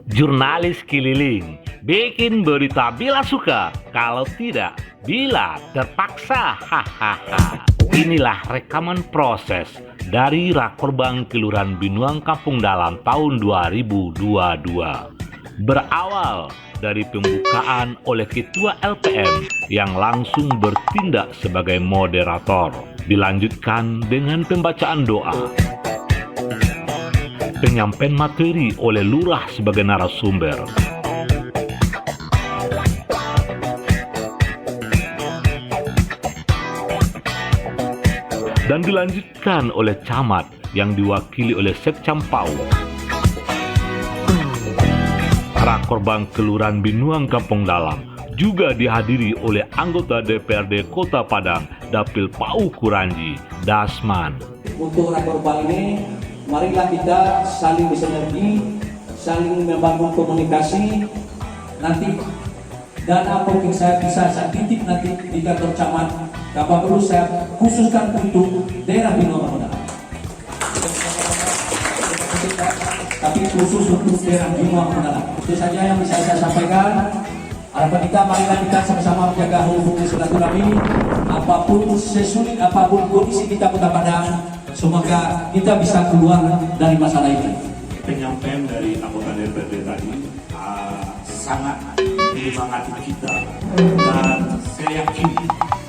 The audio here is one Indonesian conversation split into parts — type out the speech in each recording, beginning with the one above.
Jurnalis keliling, bikin berita bila suka, kalau tidak, bila terpaksa. Hahaha. Inilah rekaman proses dari Rakorbang Kelurahan Binuang Kampung Dalam tahun 2022. Berawal dari pembukaan oleh Ketua LPM yang langsung bertindak sebagai moderator. Dilanjutkan dengan pembacaan doa. Penyampaian materi oleh lurah sebagai narasumber. Dan dilanjutkan oleh camat yang diwakili oleh Sekcam PAU. Rakorbang Kelurahan Binuang Kampung Dalam juga dihadiri oleh anggota DPRD Kota Padang, Dapil PAU Kuranji, Dasman. Untuk Rakorbang ini, marilah kita saling bersinergi, saling membangun komunikasi. Nanti dana mungkin saya bisa titip nanti di kantor camat. Kalau perlu saya khususkan untuk daerah Binuang Kampung Dalam. Tapi khusus untuk daerah Binuang Kampung Dalam. Itu saja yang bisa saya sampaikan. Harapan kita, marilah kita sama-sama menjaga hubungan silaturahmi. Apapun sesulit, apapun kondisi kita Kota Padang, semoga kita bisa keluar dari masalah ini. Penyampaian dari anggota DPRD tadi sangat menyemangati kita, dan saya yakin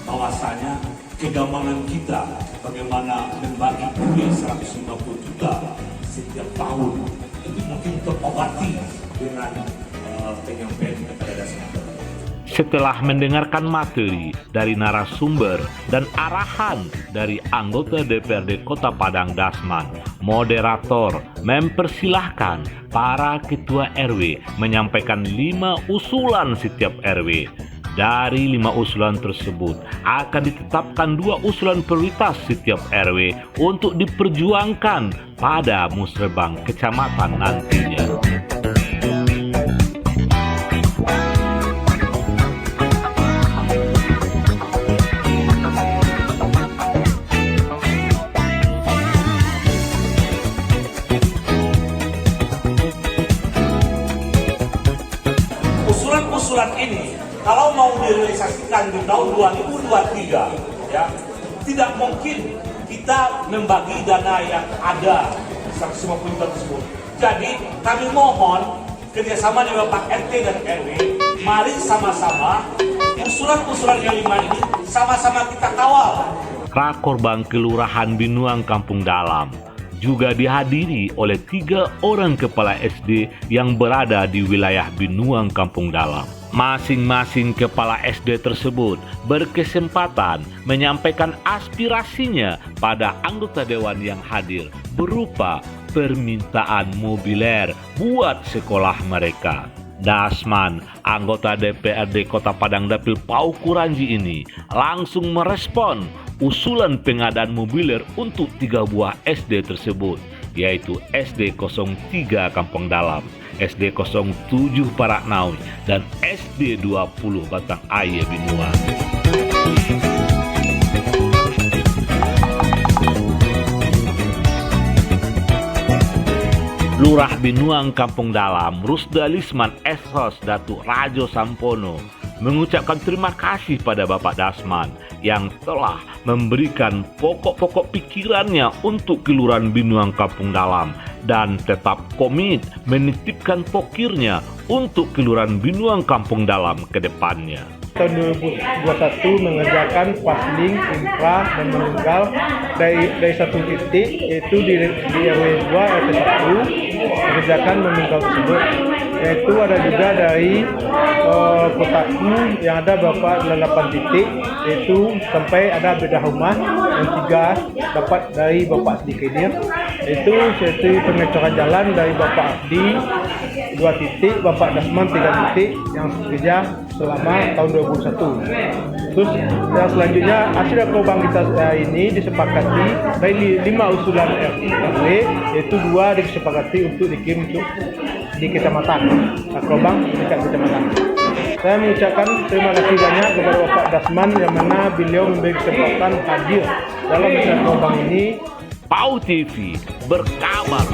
bahwasanya kegampangan kita bagaimana membagi duit 150 juta setiap tahun itu mungkin terobati dengan penyampaian kepada dasar. Setelah mendengarkan materi dari narasumber dan arahan dari anggota DPRD Kota Padang Dasman, moderator mempersilahkan para ketua RW menyampaikan 5 usulan setiap RW. Dari 5 usulan tersebut akan ditetapkan 2 usulan prioritas setiap RW untuk diperjuangkan pada musrebang kecamatan nantinya. Usulan ini kalau mau direalisasikan di tahun 2023, ya, tidak mungkin kita membagi dana yang ada 150 juta tersebut. Jadi kami mohon kerjasama dengan Bapak RT dan RW, mari sama-sama usulan-usulan yang 5 ini sama-sama kita kawal. Rakorbang Kelurahan Binuang Kampung Dalam juga dihadiri oleh 3 orang kepala SD yang berada di wilayah Binuang Kampung Dalam. Masing-masing kepala SD tersebut berkesempatan menyampaikan aspirasinya pada anggota dewan yang hadir berupa permintaan mobiler buat sekolah mereka. Dasman, anggota DPRD Kota Padang Dapil PAU Kuranji ini langsung merespon usulan pengadaan mobiler untuk 3 buah SD tersebut, yaitu SD 03 Kampung Dalam, SD 07 Paraknaui, dan SD 20 Batang Aye Binuang. Lurah Binuang Kampung Dalam, Rusdalisman Esos Datuk Rajo Sampono, mengucapkan terima kasih pada Bapak Dasman yang telah memberikan pokok-pokok pikirannya untuk Kelurahan Binuang Kampung Dalam dan tetap komit menitipkan pokirnya untuk Kelurahan Binuang Kampung Dalam ke depannya. Tahun 2021 mengerjakan pasling, infra, dan meninggal dari satu titik, yaitu di RW 2 RT 1 mengerjakan meninggal tersebut. Yaitu ada juga dari kotaku yang ada beberapa 8 titik, yaitu sampai ada beda rumah yang 3 dapat dari Bapak Sedikedir, yaitu pengecoran jalan dari Bapak Abdi 2 titik, Bapak Dasman 3 titik yang bekerja selama tahun 2021. Terus yang selanjutnya hasil Rakorbang kita ini disepakati dari 5 usulan RW, yaitu 2 disepakati untuk dikirim untuk di kecamatan Rakorbang dekat kecamatan. Saya mengucapkan terima kasih banyak kepada Bapak Dasman yang mana beliau memberi kesempatan hadir dalam acara Rakorbang ini. PAU TV berkabar.